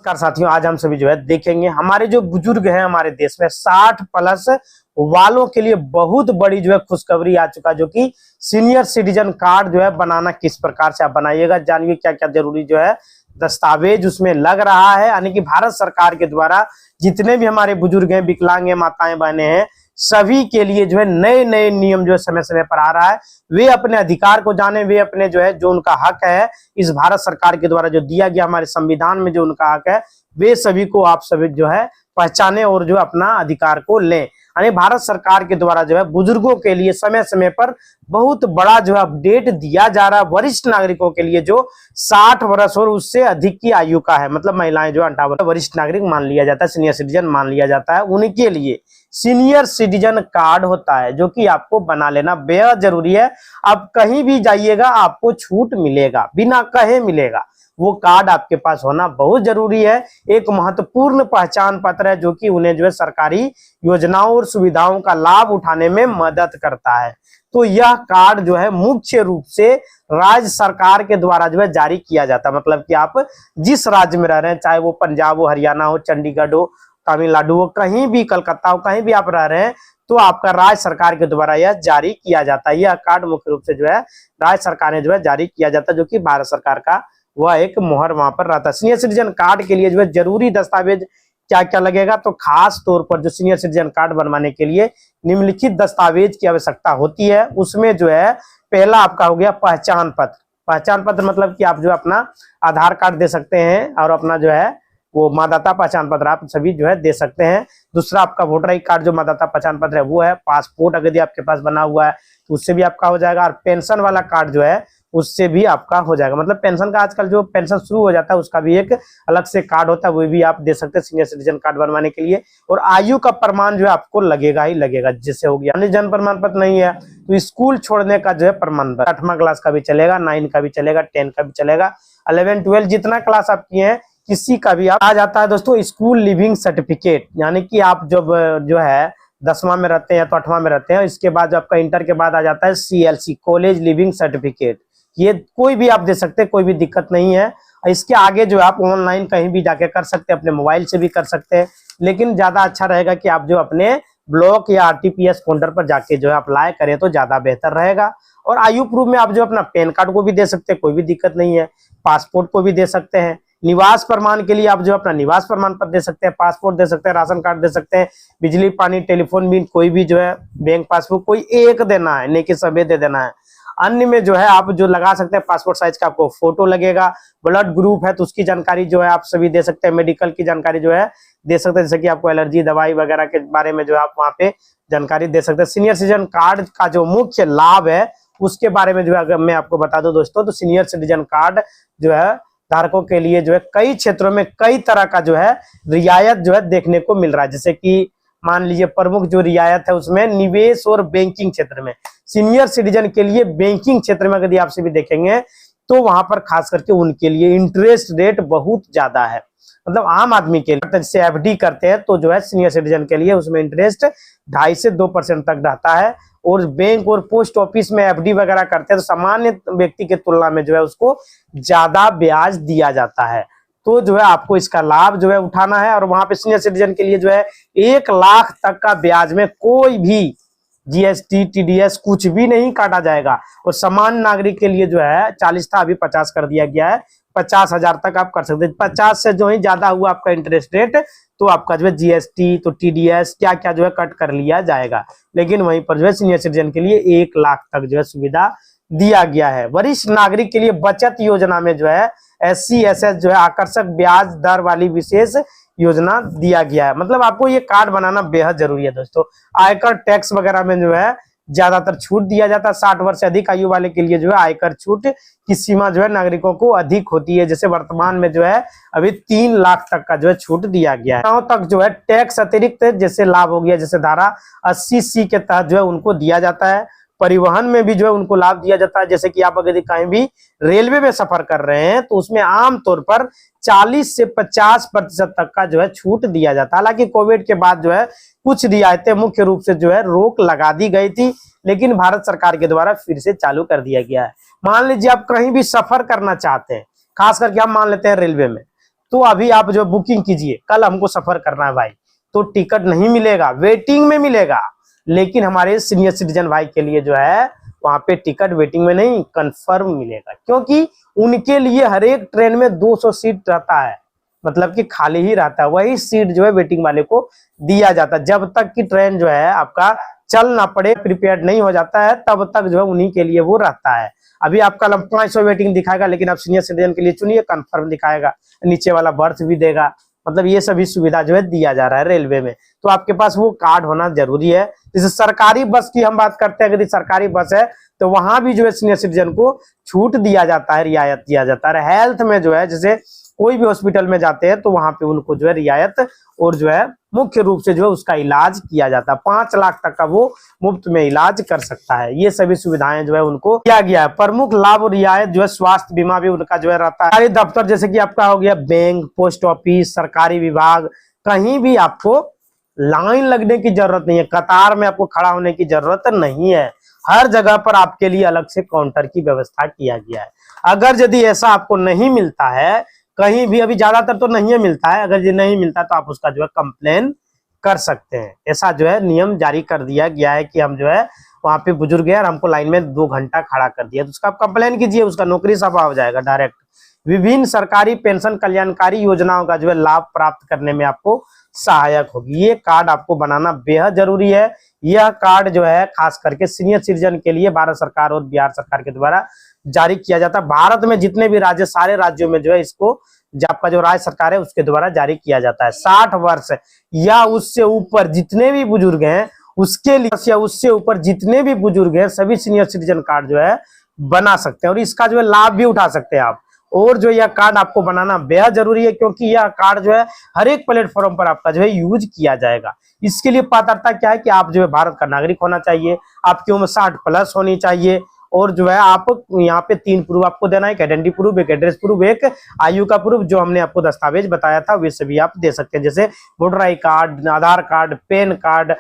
नमस्कार साथियों, आज हम सभी जो है देखेंगे हमारे जो बुजुर्ग हैं हमारे देश में 60 प्लस वालों के लिए बहुत बड़ी जो है खुशखबरी आ चुका, जो कि सीनियर सिटीजन कार्ड जो है बनाना किस प्रकार से आप बनाइएगा। जानिए क्या क्या जरूरी जो है दस्तावेज उसमें लग रहा है। यानी कि भारत सरकार के द्वारा जितने भी हमारे बुजुर्ग हैं, विकलांग हैं, माताएं बहनें हैं, सभी के लिए जो है नए नए नियम जो है समय समय पर आ रहा है। वे अपने अधिकार को जाने, वे अपने जो है जो उनका हक है इस भारत सरकार के द्वारा जो दिया गया हमारे संविधान में जो उनका हक है, वे सभी को आप सभी जो है पहचाने और जो अपना अधिकार को लें। यानी भारत सरकार के द्वारा जो है बुजुर्गों के लिए समय समय पर बहुत बड़ा जो है अपडेट दिया जा रहा है। वरिष्ठ नागरिकों के लिए जो 60 वर्ष और उससे अधिक की आयु का है, मतलब महिलाएं जो 58 वरिष्ठ नागरिक मान लिया जाता है, सीनियर सिटीजन मान लिया जाता है, उनके लिए सीनियर सिटीजन कार्ड होता है जो कि आपको बना लेना बेहद जरूरी है। आप कहीं भी जाइएगा आपको छूट मिलेगा, बिना कहे मिलेगा। वो कार्ड आपके पास होना बहुत जरूरी है। एक महत्वपूर्ण पहचान पत्र है जो कि उन्हें जो है सरकारी योजनाओं और सुविधाओं का लाभ उठाने में मदद करता है। तो यह कार्ड जो है मुख्य रूप से राज्य सरकार के द्वारा जो है जारी किया जाता है। मतलब कि आप जिस राज्य में रह रहे हैं, चाहे वो पंजाब हो, हरियाणा हो, चंडीगढ़ हो, तमिलनाडु हो, कहीं भी, कलकत्ता हो, कहीं भी आप रह रहे हैं, तो आपका राज्य सरकार के द्वारा यह जारी किया जाता है। यह कार्ड मुख्य रूप से जो है राज्य सरकार ने जो है जारी किया जाता है, जो कि भारत सरकार का वह एक मोहर वहां पर रहता है। सीनियर सिटीजन कार्ड के लिए जो है जरूरी दस्तावेज क्या क्या लगेगा, तो खास तौर पर जो सीनियर सिटीजन कार्ड बनवाने के लिए निम्नलिखित दस्तावेज की आवश्यकता होती है। उसमें जो है पहला आपका हो गया पहचान पत्र। पहचान पत्र मतलब कि आप जो अपना आधार कार्ड दे सकते हैं और अपना जो है वो मतदाता पहचान पत्र आप सभी जो है दे सकते हैं। दूसरा आपका वोटर आई कार्ड जो मतदाता पहचान पत्र है वो है। पासपोर्ट अगर आपके पास बना हुआ है तो उससे भी आपका हो जाएगा। और पेंशन वाला कार्ड जो है उससे भी आपका हो जाएगा। मतलब पेंशन का आजकल जो पेंशन शुरू हो जाता है उसका भी एक अलग से कार्ड होता है, वो भी आप दे सकते हैं सीनियर सिटीजन कार्ड बनवाने के लिए। और आयु का प्रमाण जो है आपको लगेगा ही लगेगा, जिससे हो गया। जन्म प्रमाण पत्र नहीं है तो स्कूल छोड़ने का जो है प्रमाण पत्र, 8वां क्लास का भी चलेगा, 9 का भी चलेगा, 10 का भी चलेगा, 11, 12 जितना क्लास आप किए हैं किसी का भी आ जाता है। दोस्तों स्कूल लिविंग सर्टिफिकेट, यानी कि आप जब जो है 10वां में रहते हैं या तो 8वां में रहते हैं, इसके बाद आपका इंटर के बाद आ जाता है CLC, कॉलेज लिविंग सर्टिफिकेट। ये कोई भी आप दे सकते हैं, कोई भी दिक्कत नहीं है। इसके आगे जो आप ऑनलाइन कहीं भी जाके कर सकते हैं, अपने मोबाइल से भी कर सकते हैं, लेकिन ज्यादा अच्छा रहेगा कि आप जो अपने ब्लॉक या RTPS काउंटर पर जाके जो है अप्लाई करें तो ज्यादा बेहतर रहेगा। और आयु प्रूफ में आप जो अपना पैन कार्ड को भी दे सकते हैं, कोई भी दिक्कत नहीं है। पासपोर्ट को भी दे सकते हैं। निवास प्रमाण के लिए आप जो अपना निवास प्रमाण पत्र दे सकते हैं, पासपोर्ट दे सकते हैं, राशन कार्ड दे सकते हैं, बिजली पानी टेलीफोन बिल, कोई भी जो है बैंक पासबुक, कोई एक देना है, नहीं कि सभी दे देना है। अन्य में जो है आप जो लगा सकते हैं पासपोर्ट साइज का आपको फोटो लगेगा। ब्लड ग्रुप है तो उसकी जानकारी जो है आप सभी दे सकते हैं। मेडिकल की जानकारी जो है दे सकते हैं, जैसे कि आपको एलर्जी दवाई वगैरह के बारे में जो है आप वहाँ पे जानकारी दे सकते हैं। सीनियर सिटीजन कार्ड का जो मुख्य लाभ है उसके बारे में जो है अगर मैं आपको बता दूं दोस्तों, तो सीनियर सिटीजन कार्ड जो है धारकों के लिए जो है कई क्षेत्रों में कई तरह का जो है रियायत जो है देखने को मिल रहा है। जैसे कि मान लीजिए प्रमुख जो रियायत है उसमें निवेश और बैंकिंग क्षेत्र में, सीनियर सिटीजन के लिए बैंकिंग क्षेत्र में यदि आपसे भी देखेंगे तो वहां पर खास करके उनके लिए इंटरेस्ट रेट बहुत ज्यादा है। मतलब आम आदमी के लिए जैसे FD करते हैं तो जो है सीनियर सिटीजन के लिए उसमें इंटरेस्ट 2.5 से 2% तक रहता है। और बैंक और पोस्ट ऑफिस में FD वगैरह करते हैं तो सामान्य व्यक्ति के तुलना में जो है उसको ज्यादा ब्याज दिया जाता है। तो जो है आपको इसका लाभ जो है उठाना है। और वहां पे सीनियर सिटीजन के लिए जो है 1 लाख तक का ब्याज में कोई भी GST TDS कुछ भी नहीं काटा जाएगा। और सामान्य नागरिक के लिए जो है 40 था, अभी 50 कर दिया गया है। 50,000 तक आप कर सकते हैं। 50 से जो ही ज्यादा हुआ आपका इंटरेस्ट रेट तो आपका जो है GST तो TDS क्या क्या जो है कट कर लिया जाएगा। लेकिन वहीं पर जो है सीनियर सिटीजन के लिए 1 लाख तक जो है सुविधा दिया गया है। वरिष्ठ नागरिक के लिए बचत योजना में जो है SC SS जो है आकर्षक ब्याज दर वाली विशेष योजना दिया गया है। मतलब आपको ये कार्ड बनाना बेहद जरूरी है दोस्तों। आयकर टैक्स वगैरह में जो है ज्यादातर छूट दिया जाता है। 60 वर्ष से अधिक आयु वाले के लिए जो है आयकर छूट की सीमा जो है नागरिकों को अधिक होती है। जैसे वर्तमान में जो है अभी 3 लाख तक का जो है छूट दिया गया है। 9 तक जो है टैक्स अतिरिक्त जैसे लाभ हो गया, जैसे धारा 80C के तहत जो है उनको दिया जाता है। परिवहन में भी जो है उनको लाभ दिया जाता है। जैसे कि आप अगर कहीं भी रेलवे में सफर कर रहे हैं तो उसमें आमतौर पर 40 से 50% तक का जो है छूट दिया जाता है। हालांकि कोविड के बाद जो है कुछ रियायतें मुख्य रूप से जो है रोक लगा दी गई थी, लेकिन भारत सरकार के द्वारा फिर से चालू कर दिया गया है। मान लीजिए आप कहीं भी सफर करना चाहते हैं, खास करके हम मान लेते हैं रेलवे में, तो अभी आप जो बुकिंग कीजिए, कल हमको सफर करना है भाई, तो टिकट नहीं मिलेगा, वेटिंग में मिलेगा। लेकिन हमारे सीनियर सिटीजन भाई के लिए जो है वहां पे टिकट वेटिंग में नहीं, कंफर्म मिलेगा, क्योंकि उनके लिए हर एक ट्रेन में 200 सीट रहता है, मतलब कि खाली ही रहता है। वही सीट जो है वेटिंग वाले को दिया जाता है। जब तक कि ट्रेन जो है आपका चल ना पड़े, प्रिपेयर्ड नहीं हो जाता है, तब तक जो है उन्हीं के लिए वो रहता है। अभी आपका 500 वेटिंग दिखाएगा, लेकिन आप सीनियर सिटीजन के लिए चुनिए, कंफर्म दिखाएगा, नीचे वाला बर्थ भी देगा। मतलब ये सभी सुविधा जो है दिया जा रहा है रेलवे में। तो आपके पास वो कार्ड होना जरूरी है। जैसे सरकारी बस की हम बात करते हैं, यदि सरकारी बस है तो वहां भी जो है सीनियर सिटीजन को छूट दिया जाता है, रियायत दिया जाता है। हेल्थ में जो है, जैसे कोई भी हॉस्पिटल में जाते हैं तो वहां पे उनको जो है रियायत और जो है मुख्य रूप से जो है उसका इलाज किया जाता है। 5 लाख तक का वो मुफ्त में इलाज कर सकता है। ये सभी सुविधाएं जो है उनको किया गया है। प्रमुख लाभ और रियायत जो है स्वास्थ्य बीमा भी उनका जो है रहता है। सरकारी दफ्तर जैसे कि आपका हो गया बैंक, पोस्ट ऑफिस, सरकारी विभाग, कहीं भी आपको लाइन लगने की जरूरत नहीं है, कतार में आपको खड़ा होने की जरूरत नहीं है। हर जगह पर आपके लिए अलग से काउंटर की व्यवस्था किया गया है। अगर यदि ऐसा आपको नहीं मिलता है कहीं भी, अभी ज्यादातर तो नहीं मिलता है, अगर ये नहीं मिलता तो आप उसका जो है कंप्लेन कर सकते हैं। ऐसा जो है नियम जारी कर दिया गया है कि हम जो है वहां पे बुजुर्ग है और हमको लाइन में 2 घंटा खड़ा कर दिया, तो उसका आप कंप्लेन कीजिए, उसका नौकरी सफा हो जाएगा डायरेक्ट। विभिन्न सरकारी पेंशन कल्याणकारी योजनाओं का जो है लाभ प्राप्त करने में आपको सहायक होगी। ये कार्ड आपको बनाना बेहद जरूरी है। यह कार्ड जो है खास करके सीनियर सिटीजन के लिए भारत सरकार और बिहार सरकार के द्वारा जारी किया जाता है। भारत में जितने भी राज्य, सारे राज्यों में जो है इसको आपका जो राज्य सरकार है उसके द्वारा जारी किया जाता है। 60 वर्ष या उससे ऊपर जितने भी बुजुर्ग हैं उसके लिए, या उससे ऊपर जितने भी बुजुर्ग हैं सभी सीनियर सिटीजन कार्ड जो है बना सकते हैं और इसका जो है लाभ भी उठा सकते हैं आप। और जो यह कार्ड आपको बनाना बेहद जरूरी है, क्योंकि यह कार्ड जो है हर एक प्लेटफॉर्म पर आपका जो है यूज किया जाएगा। इसके लिए पात्रता क्या है कि आप जो है भारत का नागरिक होना चाहिए, आपकी उम्र 60+ होनी चाहिए, और जो है आप यहाँ पे 3 प्रूफ आपको देना है, एक आइडेंटिटी प्रूफ, एक एड्रेस प्रूफ, एक आयु का प्रूफ। जो हमने आपको दस्तावेज बताया था वे सभी आप दे सकते हैं, जैसे voter I card, Aadhaar card, pan card,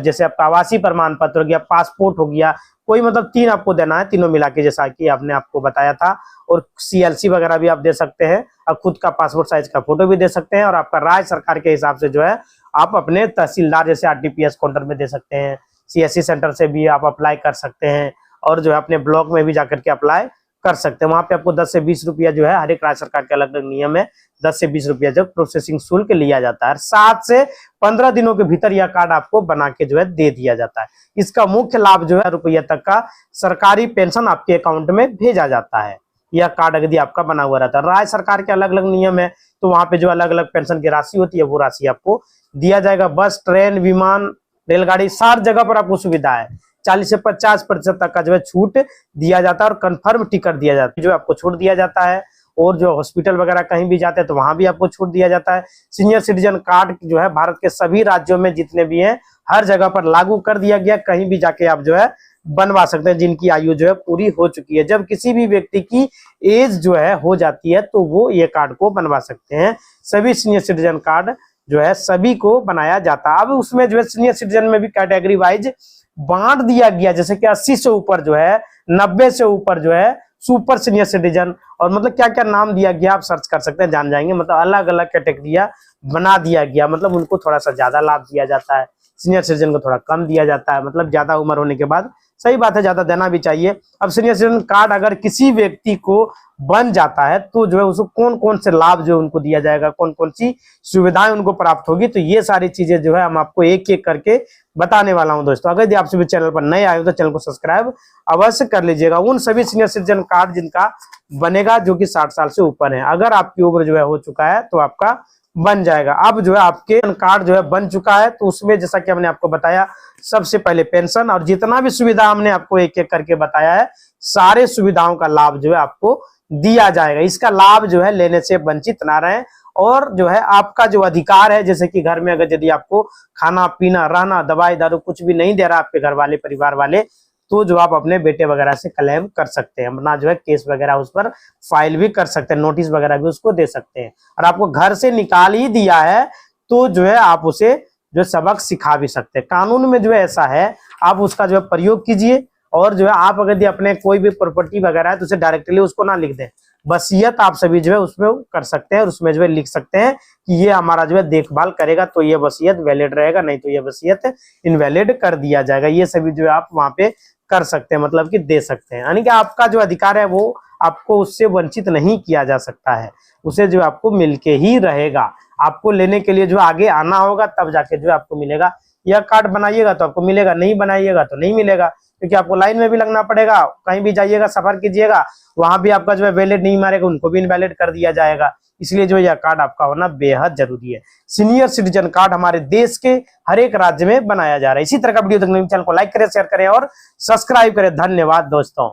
जैसे आपका आवासीय प्रमाण पत्र हो गया, पासपोर्ट हो गया, कोई मतलब 3 आपको देना है, तीनों मिला के जैसा कि आपने आपको बताया था। और CLC वगैरह भी आप दे सकते हैं, और खुद का पासपोर्ट साइज का फोटो भी दे सकते हैं। और आपका राज्य सरकार के हिसाब से जो है आप अपने तहसीलदार जैसे RTPS काउंटर में दे सकते हैं, CSC सेंटर से भी आप अप्लाई कर सकते हैं, और जो है अपने ब्लॉक में भी जाकर के अप्लाई कर सकते हैं। वहां पे आपको 10 से 20 रुपया जो है, हर एक राज्य सरकार के अलग अलग नियम है, 10 से 20 रुपया जो प्रोसेसिंग शुल्क लिया जाता है। 7 से 15 दिनों के भीतर यह कार्ड आपको बना के जो है दे दिया जाता है। इसका मुख्य लाभ जो है रुपया तक का सरकारी पेंशन आपके अकाउंट में भेजा जाता है। यह कार्ड यदि आपका बना हुआ रहता है। राज्य सरकार के अलग अलग नियम है, तो वहां पे जो अलग अलग पेंशन की राशि होती है वो राशि आपको दिया जाएगा। बस, ट्रेन, विमान, रेलगाड़ी, सार जगह पर आपको सुविधा है। 40 से 50% तक का जो है छूट दिया जाता है, और कंफर्म टिकट दिया जाता है, जो आपको छूट दिया जाता है। और जो हॉस्पिटल वगैरह कहीं भी जाते हैं तो वहां भी आपको छूट दिया जाता है। सीनियर सिटीजन कार्ड जो है भारत के सभी राज्यों में जितने भी हैं हर जगह पर लागू कर दिया गया। कहीं भी जाके आप जो है बनवा सकते हैं, जिनकी आयु जो है पूरी हो चुकी है। जब किसी भी व्यक्ति की एज जो है हो जाती है तो वो ये कार्ड को बनवा सकते हैं। सभी सीनियर सिटीजन कार्ड जो है सभी को बनाया जाता है। अब उसमें जो है सीनियर सिटीजन में भी कैटेगरी वाइज बांट दिया गया, जैसे कि 80 से ऊपर जो है, 90 से ऊपर जो है सुपर सीनियर सिटीजन, और मतलब क्या क्या नाम दिया गया आप सर्च कर सकते हैं, जान जाएंगे। मतलब अलग अलग कैटेगरिया बना दिया गया, मतलब उनको थोड़ा सा ज्यादा लाभ दिया जाता है, सीनियर सिटीजन को थोड़ा कम दिया जाता है। मतलब ज्यादा उम्र होने के बाद सही बात है, ज्यादा देना भी चाहिए। अब सीनियर सिटीजन कार्ड अगर किसी व्यक्ति को बन जाता है तो जो है उसको कौन कौन से लाभ जो उनको दिया जाएगा, कौन कौन सी सुविधाएं उनको प्राप्त होगी, तो ये सारी चीजें जो है हम आपको एक एक करके बताने वाला हूं दोस्तों। अगर आप सभी चैनल पर नए आए हो तो चैनल को सब्सक्राइब अवश्य कर लीजिएगा। उन सभी सीनियर सिटीजन कार्ड जिनका बनेगा जो कि 60 साल से ऊपर है, अगर आपकी उम्र जो है हो चुका है तो आपका बन जाएगा। अब जो है आपके कार्ड जो है बन चुका है, तो उसमें जैसा कि हमने आपको बताया सबसे पहले पेंशन, और जितना भी सुविधा हमने आपको एक एक करके बताया है सारे सुविधाओं का लाभ जो है आपको दिया जाएगा। इसका लाभ जो है लेने से वंचित ना रहें, और जो है आपका जो अधिकार है, जैसे कि घर में अगर यदि आपको खाना पीना, रहना, दवाई दारू कुछ भी नहीं दे रहा आपके घर वाले, परिवार वाले, तो जो आप अपने बेटे वगैरह से क्लेम कर सकते हैं, अपना जो है केस वगैरह उस पर फाइल भी कर सकते हैं, नोटिस वगैरह भी उसको दे सकते हैं। और आपको घर से निकाल ही दिया है तो जो है आप उसे जो सबक सिखा भी सकते हैं। कानून में जो है ऐसा है, आप उसका जो है प्रयोग कीजिए। और जो है आप अगर अपने कोई भी प्रॉपर्टी वगैरह है तो उसे डायरेक्टली उसको ना लिख दें, वसीयत आप सभी जो है उसमें कर सकते हैं और उसमें जो है लिख सकते हैं कि ये हमारा जो है देखभाल करेगा, तो ये वसीयत वैलिड रहेगा, नहीं तो ये वसीयत इनवैलिड कर दिया जाएगा। ये सभी जो है आप वहां पे कर सकते हैं, मतलब कि दे सकते हैं, यानी कि आपका जो अधिकार है वो आपको उससे वंचित नहीं किया जा सकता है, उसे जो आपको मिलके ही रहेगा। आपको लेने के लिए जो आगे आना होगा तब जाके जो आपको मिलेगा। यह कार्ड बनाइएगा तो आपको मिलेगा, नहीं बनाइएगा तो नहीं मिलेगा, क्योंकि आपको लाइन में भी लगना पड़ेगा, कहीं भी जाइएगा सफर कीजिएगा वहां भी आपका जो है वैलिड नहीं मारेगा, उनको भी इनवैलिड कर दिया जाएगा। इसलिए जो यह कार्ड आपका होना बेहद जरूरी है। सीनियर सिटीजन कार्ड हमारे देश के हर एक राज्य में बनाया जा रहा है। इसी तरह का वीडियो देखने के लिए चैनल को लाइक करें, शेयर करें और सब्सक्राइब करें। धन्यवाद दोस्तों।